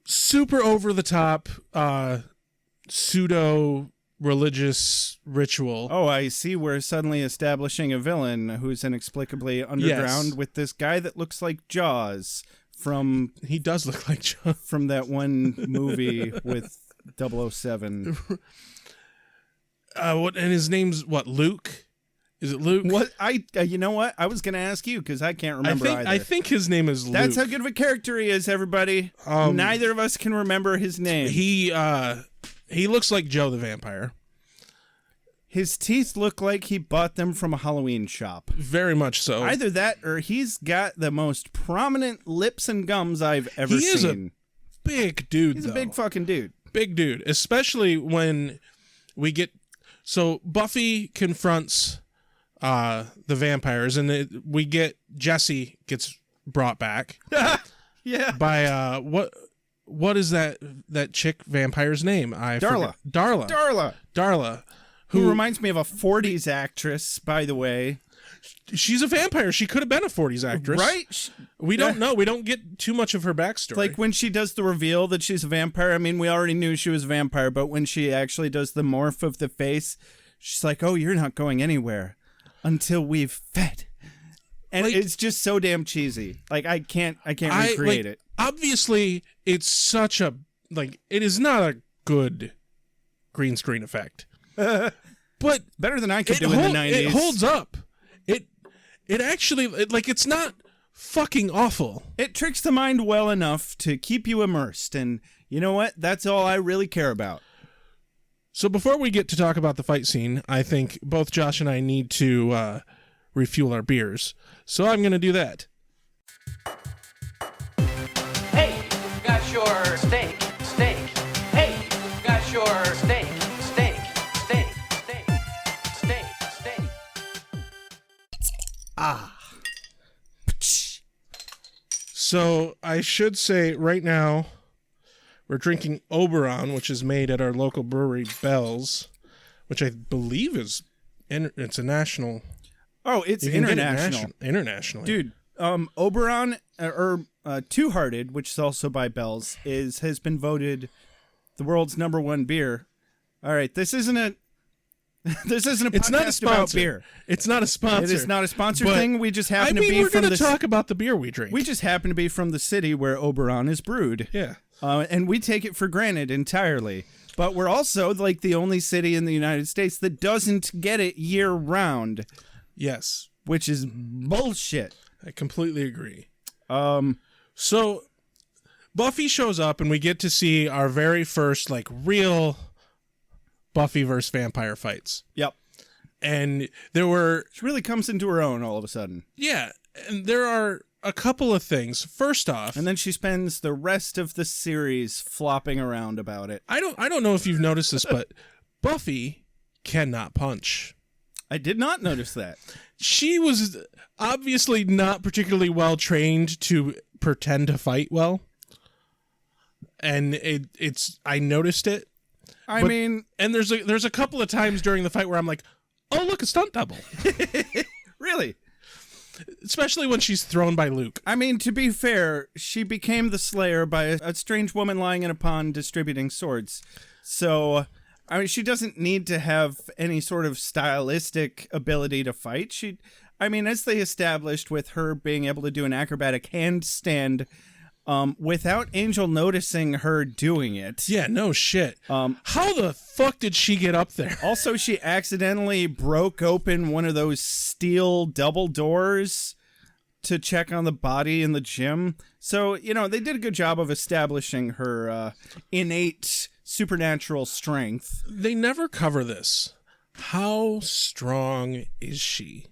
Super over the top, pseudo religious ritual. Oh, I see. We're suddenly establishing a villain who's inexplicably underground with this guy that looks like Jaws from... He does look like Jaws. From that one movie with 007. And his name's what? Luke? Is it Luke? What? You know what? I was going to ask you because I can't remember either. I think his name is Luke. That's how good of a character he is, everybody. Neither of us can remember his name. He looks like Joe the Vampire. His teeth look like he bought them from a Halloween shop. Very much so. Either that or he's got the most prominent lips and gums I've ever seen. He is a big dude, He's a big fucking dude. Big dude. Especially when we get... So Buffy confronts the vampires, and we get... Jesse gets brought back. Yeah. By... What is that chick vampire's name? Darla. Darla. Who reminds me of a 40s actress, by the way. She's a vampire. She could have been a 40s actress. Right? We don't know. We don't get too much of her backstory. Like when she does the reveal that she's a vampire, I mean, we already knew she was a vampire, but when she actually does the morph of the face, she's like, oh, you're not going anywhere until we've fed And it's just so damn cheesy. Like I can't recreate it. Obviously, it's such a it is not a good green screen effect. But better than I could do in the 90s. It holds up. It actually it's not fucking awful. It tricks the mind well enough to keep you immersed, and you know what? That's all I really care about. So before we get to talk about the fight scene, I think both Josh and I need to refuel our beers. So I'm going to do that. Hey, got your steak. Hey, got your steak. So I should say right now we're drinking Oberon, which is made at our local brewery Bell's, which I believe it's a national. Oh, it's international. Internationally. Dude, Oberon or Two Hearted, which is also by Bell's, has been voted the world's #1 beer. All right, this isn't a podcast about beer. It's not a sponsor. It is not a sponsor thing. We just happen to be we're from going to talk about the beer we drink. We just happen to be from the city where Oberon is brewed. Yeah. And we take it for granted entirely. But we're also the only city in the United States that doesn't get it year round. Yes. Which is bullshit. I completely agree. So Buffy shows up and we get to see our very first real Buffy versus vampire fights. Yep. And she really comes into her own all of a sudden. Yeah. And there are a couple of things. First off, and then she spends the rest of the series flopping around about it. I don't know if you've noticed this, but Buffy cannot punch. I did not notice that. She was obviously not particularly well trained to pretend to fight well. And I noticed it. And there's a couple of times during the fight where I'm like, oh, look, a stunt double. Really? Especially when she's thrown by Luke. I mean, to be fair, she became the Slayer by a strange woman lying in a pond distributing swords. So, I mean, she doesn't need to have any sort of stylistic ability to fight. As they established with her being able to do an acrobatic handstand without Angel noticing her doing it. Yeah, no shit. How the fuck did she get up there? Also, she accidentally broke open one of those steel double doors to check on the body in the gym. So, they did a good job of establishing her innate supernatural strength. They never cover this. How strong is she?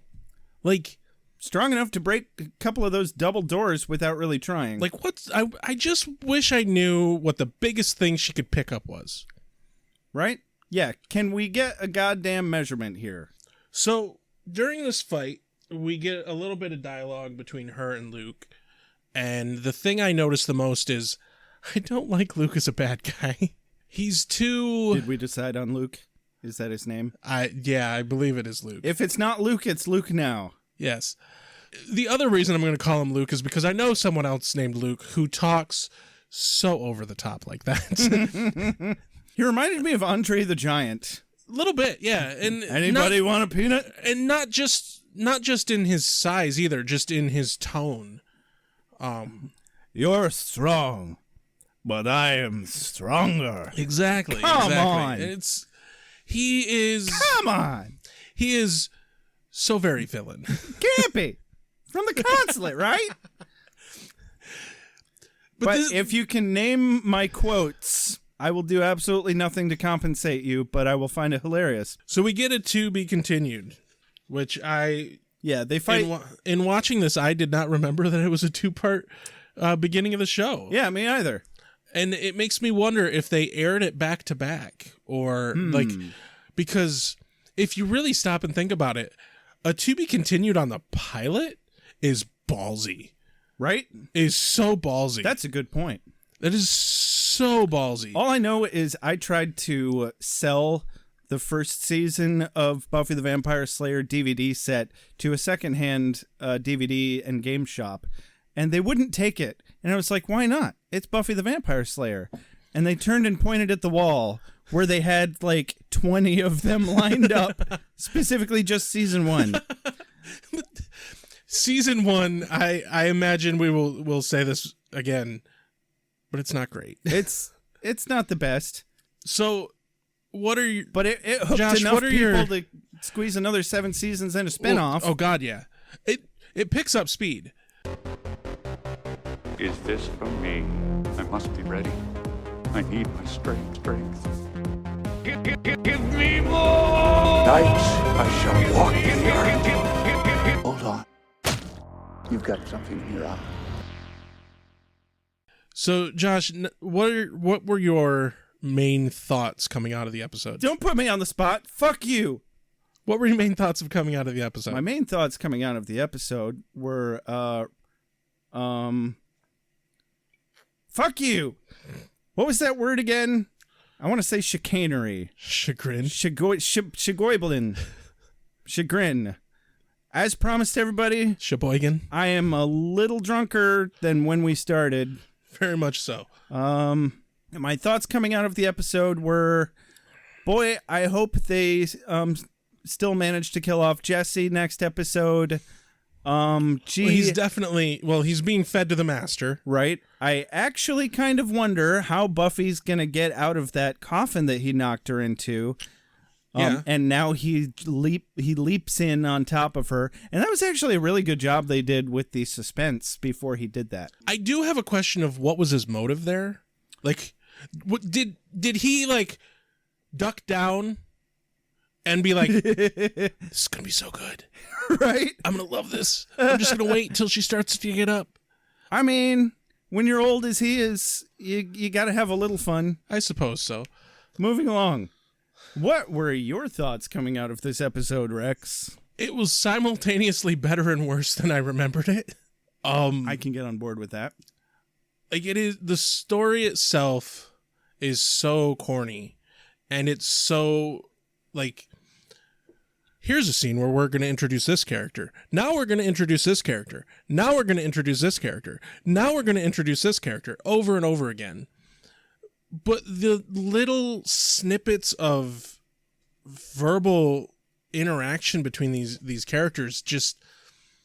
Strong enough to break a couple of those double doors without really trying. I just wish I knew what the biggest thing she could pick up was. Right? Yeah. Can we get a goddamn measurement here? So, during this fight, we get a little bit of dialogue between her and Luke. And the thing I noticed the most is, I don't like Luke as a bad guy. He's too... Did we decide on Luke? Is that his name? Yeah, I believe it is Luke. If it's not Luke, it's Luke now. Yes. The other reason I'm going to call him Luke is because I know someone else named Luke who talks so over the top like that. He reminded me of Andre the Giant. A little bit, yeah. And anybody want a peanut? And not just in his size either, just in his tone. You're strong, but I am stronger. Exactly. Come on. He is so very villain. Can't be. From the consulate, right? But if you can name my quotes, I will do absolutely nothing to compensate you, but I will find it hilarious. So we get a to be continued, which they fight. In watching this, I did not remember that it was a 2-part beginning of the show. Yeah, me either. And it makes me wonder if they aired it back to back or because if you really stop and think about it, a to be continued on the pilot is ballsy. Right? Is so ballsy. That's a good point. That is so ballsy. All I know is I tried to sell the first season of Buffy the Vampire Slayer DVD set to a secondhand DVD and game shop, and they wouldn't take it. And I was like, why not? It's Buffy the Vampire Slayer. And they turned and pointed at the wall where they had 20 of them lined up, specifically just season 1. Season 1, I imagine we'll say this again, but it's not great. It's not the best. So, what are you? But it hooked Josh, enough what are people your- to squeeze another 7 seasons and a spinoff. Oh God, yeah. It picks up speed. Is this from me? I must be ready. I need my strength. Give me more! Night I shall walk the earth. Hold on. You've got something in your eye. So, Josh, what were your main thoughts coming out of the episode? Don't put me on the spot. Fuck you. What were your main thoughts of coming out of the episode? My main thoughts coming out of the episode were, fuck you. What was that word again? I want to say chicanery. Chagrin. Shigoiblin. Chagrin. As promised, everybody, Sheboygan. I am a little drunker than when we started. Very much so. My thoughts coming out of the episode were, boy, I hope they still manage to kill off Jesse next episode. He's definitely, he's being fed to the master. Right. I actually kind of wonder how Buffy's going to get out of that coffin that he knocked her into. Yeah. And now he leaps in on top of her. And that was actually a really good job they did with the suspense before he did that. I do have a question of what was his motive there? Like, what did he, like, duck down and be like, this is going to be so good. Right? I'm going to love this. I'm just going to wait until she starts to get up. I mean, when you're old as he is, you got to have a little fun. I suppose so. Moving along. What were your thoughts coming out of this episode, Rex? It was simultaneously better and worse than I remembered it. I can get on board with that. Like, it is, the story itself is so corny, and it's so, like, here's a scene where we're going to introduce this character. Now we're going to introduce this character. Now we're going to introduce this character. Now we're going to introduce this character over and over again. But the little snippets of verbal interaction between these characters just,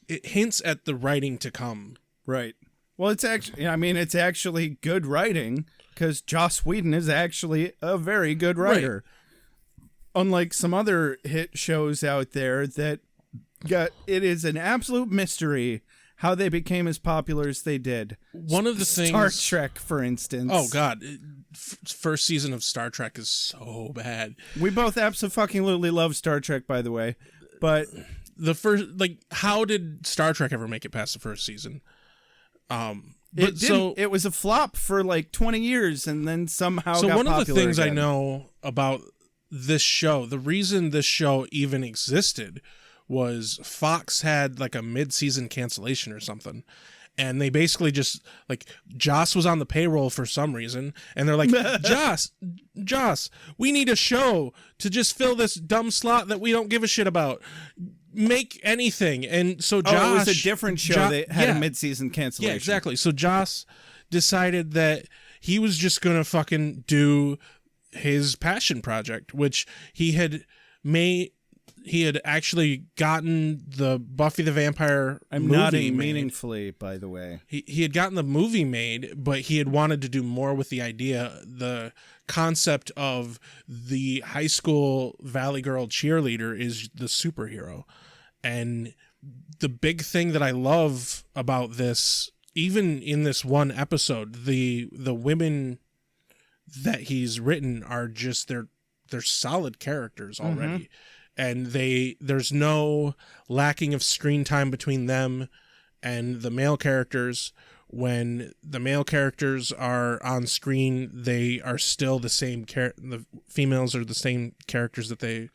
it hints at the writing to come. Right. Well, it's actually good writing because Joss Whedon is actually a very good writer. Right. Unlike some other hit shows out there that it is an absolute mystery how they became as popular as they did. One of the things... Star Trek, for instance. Oh, God. First season of Star Trek is so bad. We both absolutely love Star Trek, by the way. But the first... Like, how did Star Trek ever make it past the first season? It was a flop for like 20 years and then somehow got one of the popular things again. I know about this show, the reason this show even existed was Fox had like a mid-season cancellation or something, and they basically just, like, Joss was on the payroll for some reason, and they're like, Joss, we need a show to just fill this dumb slot that we don't give a shit about. Make anything. And so Josh... Oh, it was a different show that had a mid-season cancellation. Yeah, exactly. So Joss decided that he was just going to fucking do his passion project, which he had actually gotten the Buffy the Vampire I'm movie nodding made. meaningfully, by the way. He had gotten the movie made, but he had wanted to do more with the idea, the concept of the high school Valley Girl cheerleader is the superhero. And the big thing that I love about this, even in this one episode, the women that he's written are just, they're solid characters already. And there's no lacking of screen time between them and the male characters. When the male characters are on screen, they are still the same the females are the same characters that they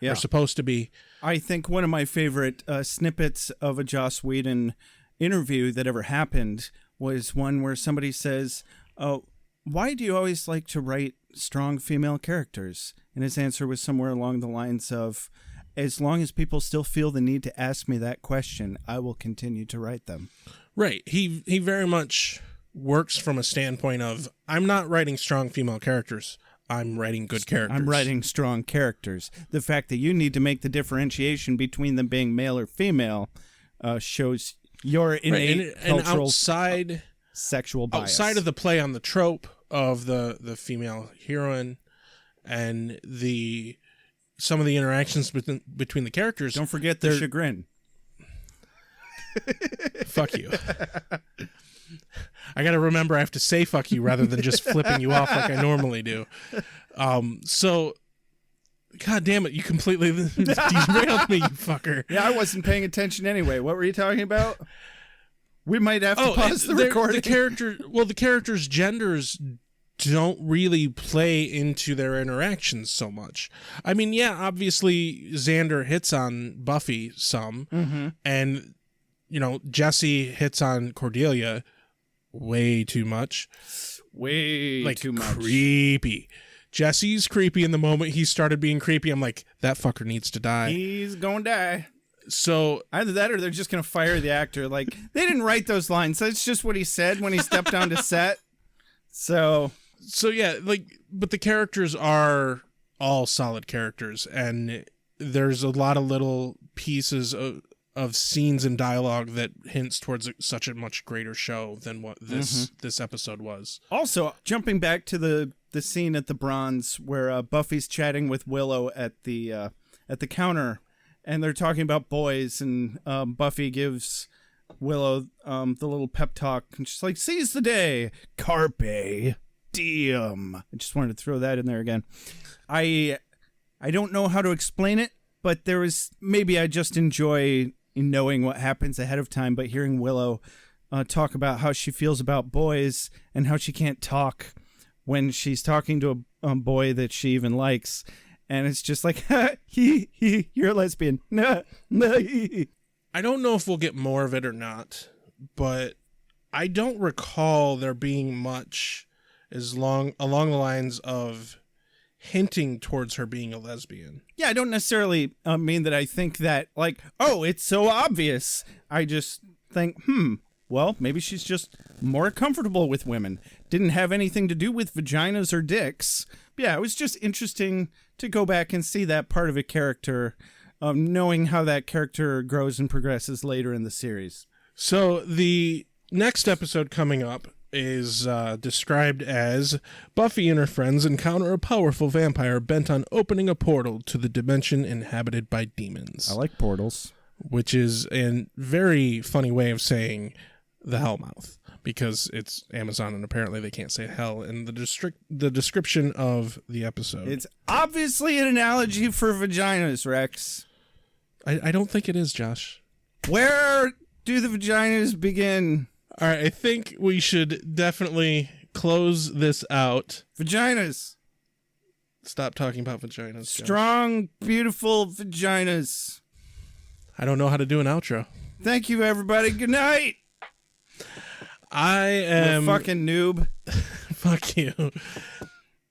are supposed to be. I think one of my favorite snippets of a Joss Whedon interview that ever happened was one where somebody says, "Oh, why do you always like to write strong female characters?" And his answer was somewhere along the lines of, "As long as people still feel the need to ask me that question, I will continue to write them." Right. He very much works from a standpoint of, I'm not writing strong female characters. I'm writing good characters. I'm writing strong characters. The fact that you need to make the differentiation between them being male or female shows your innate and cultural outside sexual bias. Outside of the play on the trope of the female heroine and some of the interactions between the characters. Don't forget the chagrin. Fuck you. I got to remember I have to say fuck you rather than just flipping you off like I normally do. So, God damn it, you completely derailed me, you fucker. Yeah, I wasn't paying attention anyway. What were you talking about? We might have to pause the recording. The characters' genders don't really play into their interactions so much. I mean, yeah, obviously Xander hits on Buffy some, and Jesse hits on Cordelia way too much. Way too much. Creepy. Jesse's creepy. In the moment he started being creepy, I'm like, that fucker needs to die. He's gonna die. So either that or they're just gonna fire the actor. Like, they didn't write those lines. That's just what he said when he stepped onto set. So yeah, but the characters are all solid characters, and there's a lot of little pieces of scenes and dialogue that hints towards such a much greater show than what this episode was. Also, jumping back to the scene at the Bronze where Buffy's chatting with Willow at the counter, and they're talking about boys, and Buffy gives Willow the little pep talk, and she's like, "Seize the day, carpe diem." I just wanted to throw that in there again. I don't know how to explain it, but maybe I just enjoy knowing what happens ahead of time, but hearing Willow talk about how she feels about boys and how she can't talk when she's talking to a boy that she even likes, and it's just like, you're a lesbian. No. I don't know if we'll get more of it or not, but I don't recall there being much along the lines of hinting towards her being a lesbian. Yeah, I don't necessarily mean that I think that, like, oh, it's so obvious. I just think, well, maybe she's just more comfortable with women. Didn't have anything to do with vaginas or dicks. But yeah, it was just interesting to go back and see that part of a character, knowing how that character grows and progresses later in the series. So the next episode coming up is described as Buffy and her friends encounter a powerful vampire bent on opening a portal to the dimension inhabited by demons. I like portals. Which is a very funny way of saying the Hellmouth, because it's Amazon and apparently they can't say hell in the description of the episode. It's obviously an analogy for vaginas, Rex. I don't think it is, Josh. Where do the vaginas begin? All right, I think we should definitely close this out. Vaginas. Stop talking about vaginas. Strong, Josh. Beautiful vaginas. I don't know how to do an outro. Thank you, everybody. Good night. I am... You fucking noob. Fuck you.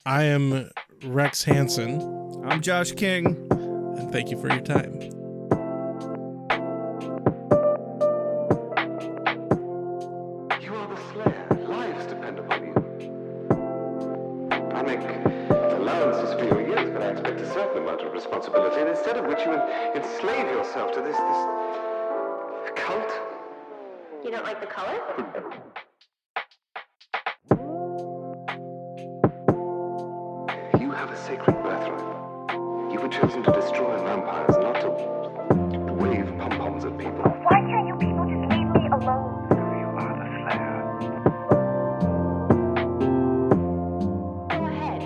I am Rex Hansen. I'm Josh King. And thank you for your time. Responsibility, and instead of which you enslave yourself to this cult. You don't like the color? You have a sacred birthright. You were chosen to destroy vampires, not to wave pom-poms at people. Why can't you people just leave me alone? You are the Slayer. Go ahead.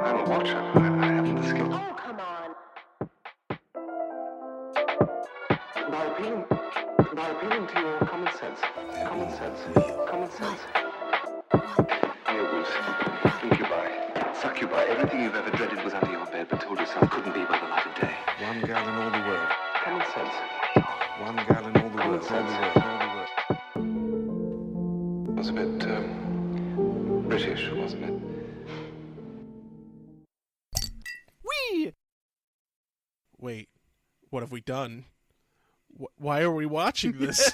I'm a watcher. I haven't the skill. Oh, come on. By appealing to your common sense. Werewolves, incubi, succubi, everything you've ever dreaded was under your bed, but told yourself couldn't be by the light of day. One girl in all the world. Common sense. One girl in all the world. It was a bit British, wasn't it? Wait, what have we done? Why are we watching this?